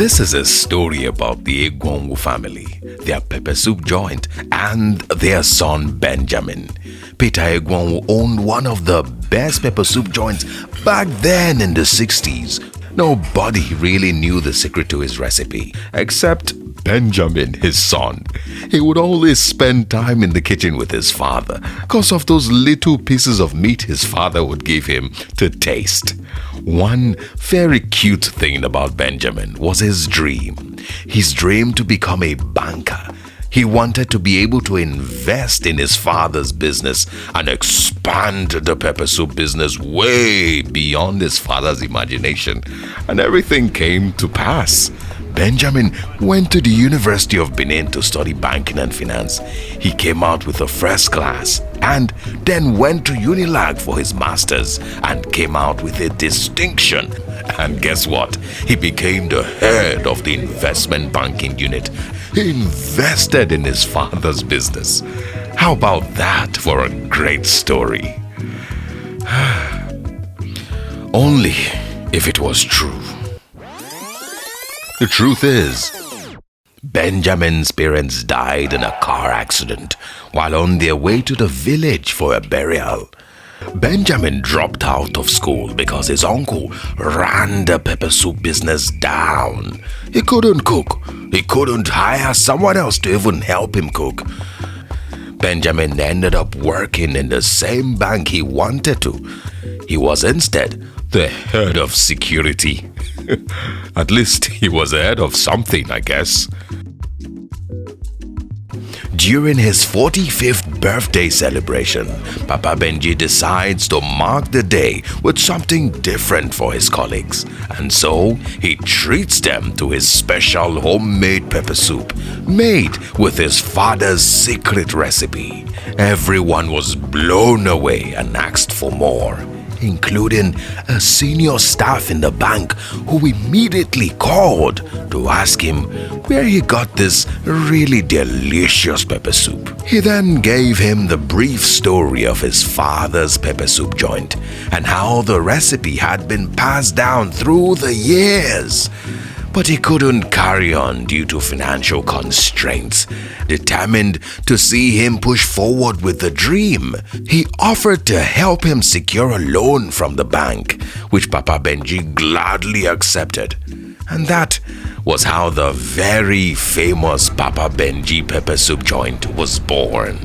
This is a story about the Egwonwu family, their pepper soup joint, and their son Benjamin. Peter Egwonwu owned one of the best pepper soup joints back then in the 60s. Nobody really knew the secret to his recipe, except Benjamin, his son. He would always spend time in the kitchen with his father because of those little pieces of meat his father would give him to taste. One very cute thing about Benjamin was his dream. His dream to become a banker. He wanted to be able to invest in his father's business and expand the pepper soup business way beyond his father's imagination. And everything came to pass. Benjamin went to the University of Benin to study banking and finance. He came out with a first class and then went to Unilag for his master's and came out with a distinction. And guess what? He became the head of the investment banking unit. He invested in his father's business. How about that for a great story? Only if it was true. The truth is, Benjamin's parents died in a car accident while on their way to the village for a burial. Benjamin dropped out of school because his uncle ran the pepper soup business down. He couldn't cook. He couldn't hire someone else to even help him cook. Benjamin ended up working in the same bank he wanted to. He was instead the head of security. At least he was ahead of something, I guess. During his 45th birthday celebration, Papa Benji decides to mark the day with something different for his colleagues. And so, he treats them to his special homemade pepper soup, made with his father's secret recipe. Everyone was blown away and asked for more, including a senior staff in the bank who immediately called to ask him where he got this really delicious pepper soup. He then gave him the brief story of his father's pepper soup joint and how the recipe had been passed down through the years. But he couldn't carry on due to financial constraints. Determined to see him push forward with the dream, he offered to help him secure a loan from the bank, which Papa Benji gladly accepted. And that was how the very famous Papa Benji pepper soup joint was born.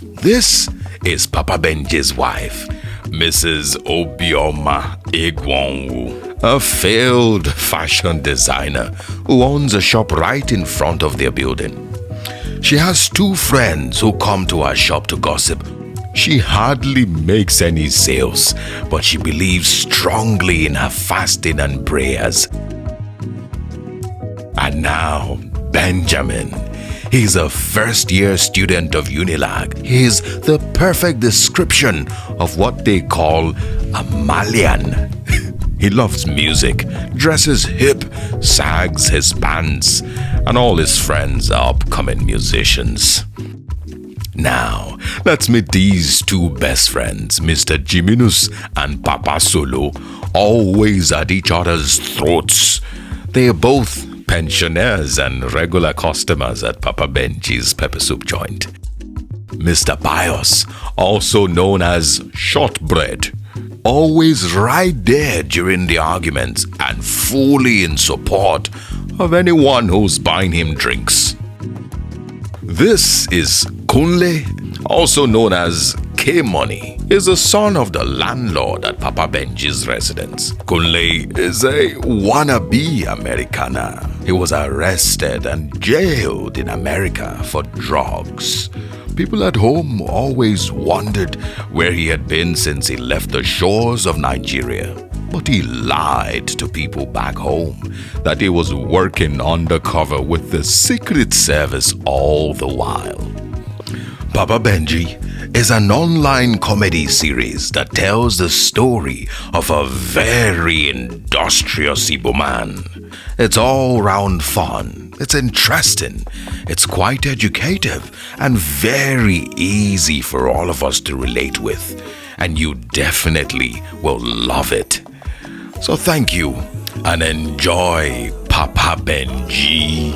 This is Papa Benji's wife, Mrs. Obioma Egwonwu, a failed fashion designer who owns a shop right in front of their building. She has two friends who come to her shop to gossip. She hardly makes any sales, but she believes strongly in her fasting and prayers. And now, Benjamin. He's a first-year student of Unilag. He's the perfect description of what they call a Malian. He loves music, dresses hip, sags his pants, and all his friends are upcoming musicians. Now, let's meet these two best friends, Mr. Jiminus and Papa Solo, always at each other's throats. They are both pensioners and regular customers at Papa Benji's pepper soup joint. Mr. Pius, also known as Shortbread, always right there during the arguments and fully in support of anyone who's buying him drinks. This is Kunle, also known as K-Money, is the son of the landlord at Papa Benji's residence. Kunle is a wannabe Americana. He was arrested and jailed in America for drugs. People at home always wondered where he had been since he left the shores of Nigeria. But he lied to people back home that he was working undercover with the Secret Service all the while. Papa Benji is an online comedy series that tells the story of a very industrious Igbo man. It's all round fun, it's interesting, it's quite educative and very easy for all of us to relate with, and you definitely will love it. So thank you and enjoy Papa Benji.